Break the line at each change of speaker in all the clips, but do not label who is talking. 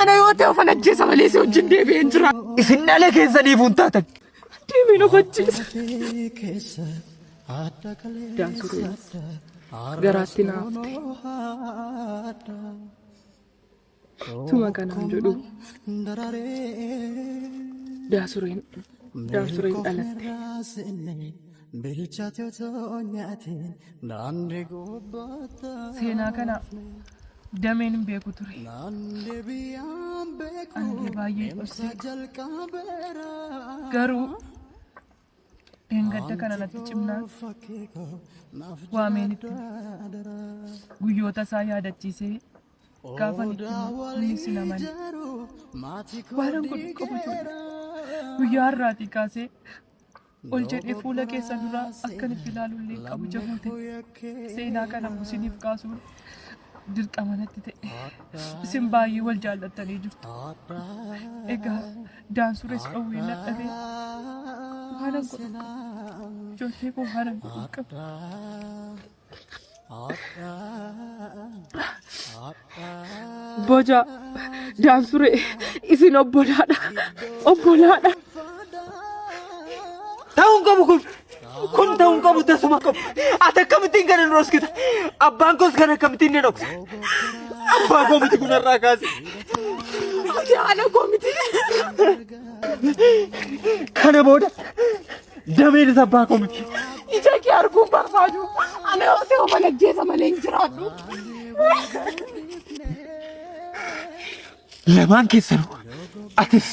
أنا يوتي وفنجس مليسي وجندي بينجرا إسنا لك إنساني فونتاتك ديمينو فجس دانسوري غراتي نافتي ثم كان عنجدو دانسورين ألت سينا كان دمين بيكو تري أني بايي أسي غرو Engadda kana natti cimnaan waameen itti guyyoota isaa yaadachiisee gaafan itti innis naman waanan godhu qabu ijoollee guyyaa har'aatii kaasee ol jedhee fuula keessa duraa akkanitti ilaalullee qabu jabuute seenaa kana isiniif kaasuun dirqama natti ta'e isin baay'ee wal jaallattanii jirtu egaa daansurees dhowwee nadhabee waanan godhu ijoollee koo waanan godhu qabu boja daansure isin obbolaadha ta'uun qabu kun ta'uun qabu tasuma qabu ati akkamittiin kana hin roskita abbaan koos kana akkamittiin ni dhoksa abbaa koo miti kunarraa kaase ati haala koo miti kana booda dameenis abbaa koo miti ija kee arguun barbaadu ana yoo ta'u malaggeessa malee hin jiraadhu lamaan keessanuu atis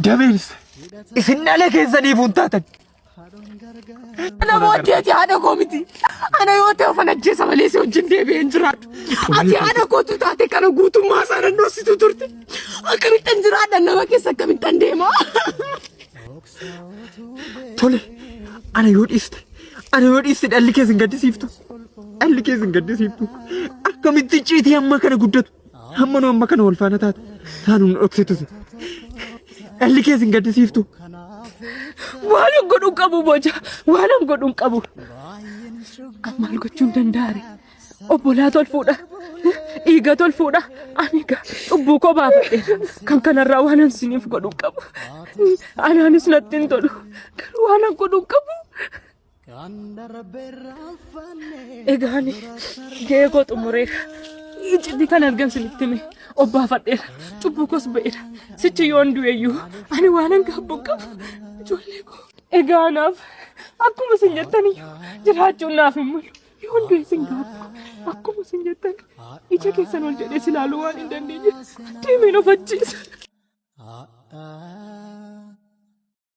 dameenis isin dhala keessaniif hin taatan أنا موديتي أنا قومتي أنا يوتي وفنجس مليسي وجندي بينجرات أتي أنا كنت تاتي كانوا قوتوا ما صار النص تطرتي أكمل تنجرات أنا ما كيس أكمل تنديما تولي أنا يود إست اللي كيسن قد سيفتو أكمل تجيتي أما كان قدرت أما كان والفانا تانون أكسيتوسي اللي كيسن قد سيفتو waanan godhuun qabu boja waanan godhuun qabu maal gochuun dandaare obbolaa tolfuudha dhiiga tolfuudha aniga cubbuu koo baafadheera kan kanarraa waanan siniif godhuun qabu anaanis natti hin tolu garuu waanan godhuun qabu egaani gahee koo xumureera iccitii kan argan sinitti hime obbaafadheera cubbuu koos ba'eera sichi yoon du'eeyyuu ani waanan gaabbuun qabu ijoollee koo egaanaaf akkuma isin jettanii jiraachuun naaf hin malu yoon du'e isin gaabbu akkuma isin jettan ija keessan ol jedhee silaaluu waan hin dandeenye deemeen of ajjeesa.